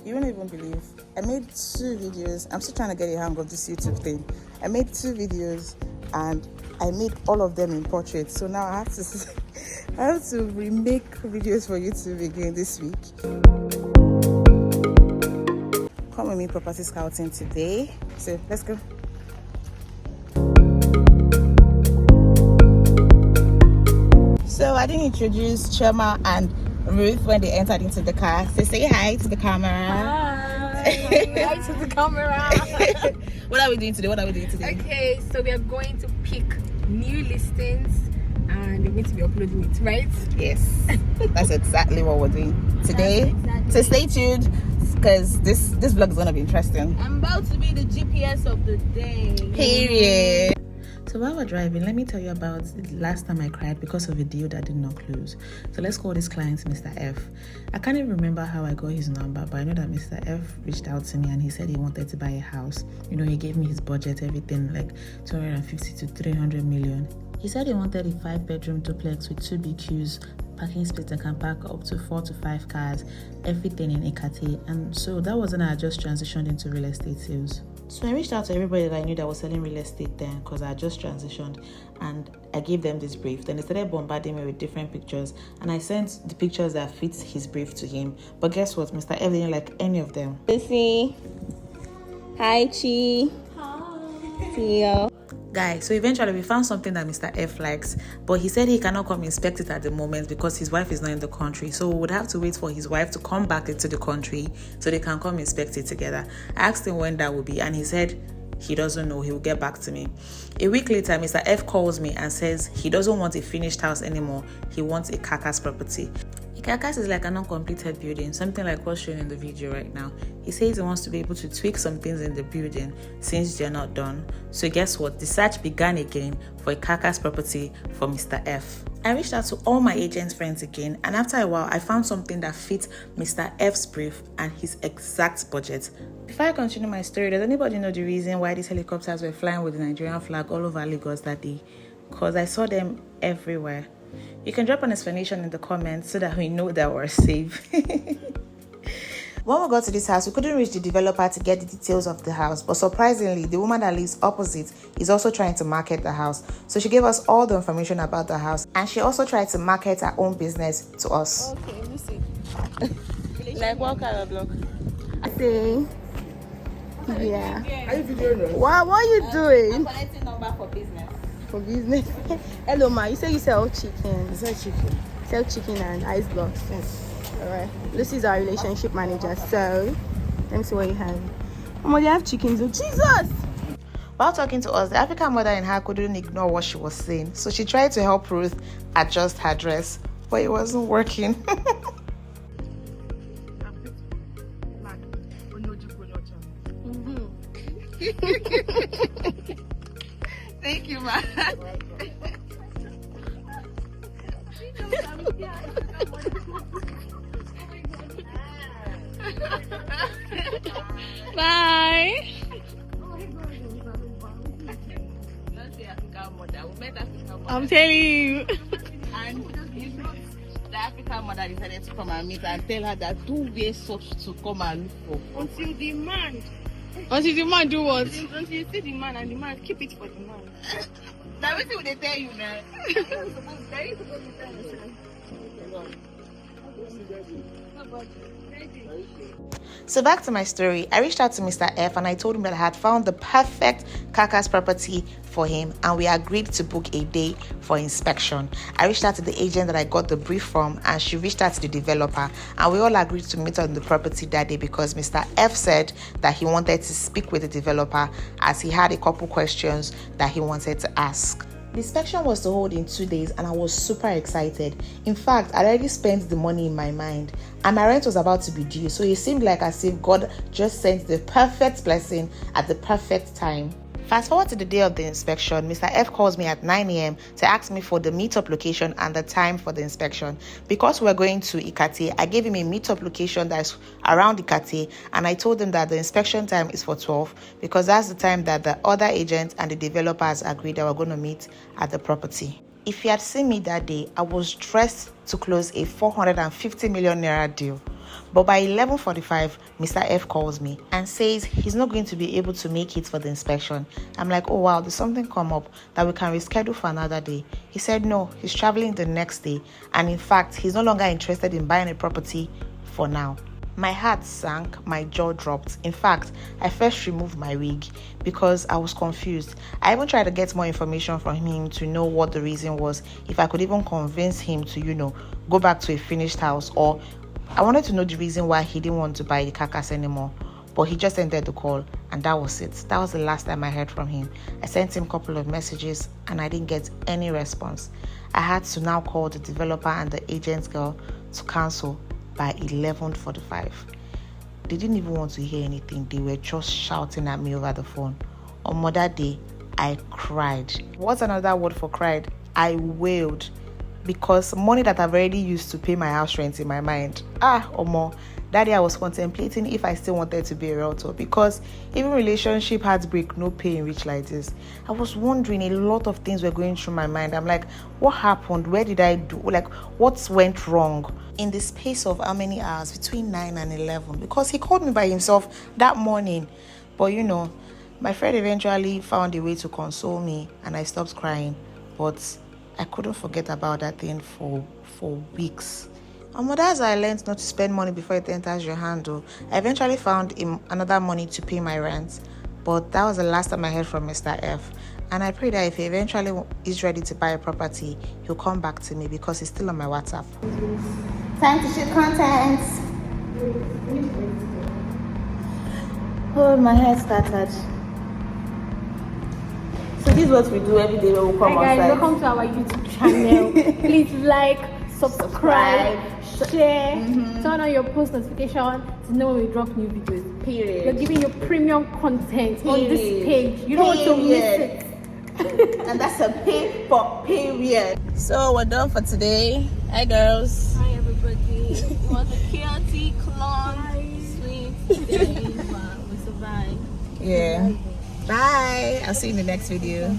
You won't even believe. I made 2 videos. I'm still trying to get a hang of this YouTube thing. I made 2 videos and I made all of them in portrait. So now I have to remake videos for YouTube again this week. Come with me property scouting today. So let's go. So I didn't introduce Chema and Ruth when they entered into the car. So say hi to the camera. Hi to the camera. What are we doing today? Okay, so we are going to pick new listings and we're going to be uploading it, right? Yes, that's exactly what we're doing today. Exactly. So stay tuned because this vlog is gonna be interesting. I'm about to be the GPS of the day. Period. So while we're driving, let me tell you about the last time I cried because of a deal that did not close. So let's call this client Mr. F. I can't even remember how I got his number, but I know that Mr. F reached out to me and he said he wanted to buy a house. You know, he gave me his budget, everything, like 250 to 300 million. He said he wanted a 5-bedroom duplex with 2 BQs, parking space that can park up to 4 to 5 cars, everything in Ekate. And so that was when I just transitioned into real estate sales. So I reached out to everybody that I knew that was selling real estate then because I just transitioned, and I gave them this brief. Then they started bombarding me with different pictures and I sent the pictures that fit his brief to him. But guess what? Mr. F didn't like any of them. Lucy. Hi, Chi. Hi. See you. Guys, so eventually we found something that Mr. F likes, but he said he cannot come inspect it at the moment because his wife is not in the country. So we would have to wait for his wife to come back into the country so they can come inspect it together. I asked him when that would be and he said he doesn't know. He will get back to me. A week later, Mr. F calls me and says he doesn't want a finished house anymore. He wants a carcass property. A carcass is like an uncompleted building, something like what's shown in the video right now. He says he wants to be able to tweak some things in the building since they're not done. So guess what? The search began again for a carcass property for Mr. F. I reached out to all my agent friends again, and after a while, I found something that fit Mr. F's brief and his exact budget. Before I continue my story, does anybody know the reason why these helicopters were flying with the Nigerian flag all over Lagos that day? Because I saw them everywhere. You can drop an explanation in the comments so that we know that we're safe. When we got to this house, we couldn't reach the developer to get the details of the house, but surprisingly, the woman that lives opposite is also trying to market the house. So she gave us all the information about the house, and she also tried to market her own business to us. Okay, Lucy. Like what kind of blog? I see. Yeah. Are you videoing? What are you doing? I'm collecting number for business. For business. Hello, ma. You say you sell chicken. Sell chicken and ice blocks. Yes. Alright. Lucy's our relationship manager. So, let me see what you have. Oh, they have chickens. Oh, Jesus! While talking to us, the African mother in her couldn't ignore what she was saying. So she tried to help Ruth adjust her dress, but it wasn't working. Thank you, ma. Bye! I'm telling you. And the African mother decided to come and meet and tell her that don't wear such to come and look for. Until the man do what? Until you see the man and the man keep it for the man. Now what will they tell you now? So back to my story, I reached out to Mr. F and I told him that I had found the perfect carcass property for him and we agreed to book a day for inspection. I reached out to the agent that I got the brief from and she reached out to the developer and we all agreed to meet on the property that day because Mr. F said that he wanted to speak with the developer as he had a couple questions that he wanted to ask. The inspection was to hold in 2 days and I was super excited. In fact, I already spent the money in my mind and my rent was about to be due, so it seemed like as if God just sent the perfect blessing at the perfect time. Fast forward to the day of the inspection, Mr. F calls me at 9 a.m. to ask me for the meetup location and the time for the inspection. Because we're going to Ekate, I gave him a meetup location that's around Ekate and I told him that the inspection time is for 12 because that's the time that the other agent and the developers agreed that we're going to meet at the property. If you had seen me that day, I was dressed to close a 450 million naira deal. But by 11:45, Mr. F calls me and says he's not going to be able to make it for the inspection. I'm like, oh wow, there's something come up that we can reschedule for another day. He said no, he's traveling the next day, and in fact, he's no longer interested in buying a property for now. My heart sank, my jaw dropped. In fact, I first removed my wig because I was confused. I even tried to get more information from him to know what the reason was, if I could even convince him to, go back to a finished house, or I wanted to know the reason why he didn't want to buy the carcass anymore. But he just ended the call, and that was it. That was the last time I heard from him. I sent him a couple of messages and I didn't get any response. I had to now call the developer and the agent girl to cancel by 11:45. They didn't even want to hear anything. They were just shouting at me over the phone. On Mother Day, I cried. What's another word for cried? I wailed, because money that I've already used to pay my house rent in my mind. Omo, that day I was contemplating if I still wanted to be a realtor, because even relationship heartbreak, no pain rich like this. I was wondering, a lot of things were going through my mind. I'm like, what happened? Where did I do? Like, what went wrong? In the space of how many hours? Between 9 and 11. Because he called me by himself that morning. But my friend eventually found a way to console me and I stopped crying. But I couldn't forget about that thing for weeks. That's I learned not to spend money before it enters your hand. I eventually found another money to pay my rent, but that was the last time I heard from Mr. F. And I pray that if he eventually is ready to buy a property, he'll come back to me, because he's still on my WhatsApp. Time to shoot content. Oh, my hair started. So this is what we do every day when we come outside. Hi guys, welcome to our YouTube channel. Please like, subscribe, share, turn on your post notification to know when we drop new videos. Period. We're giving you premium content on this page. You don't want to miss it. And that's a pay for period. So we're done for today. Hi girls. Hi everybody. It was a chaotic, long, sweet day, but we survived. Yeah. Bye. I'll see you in the next video.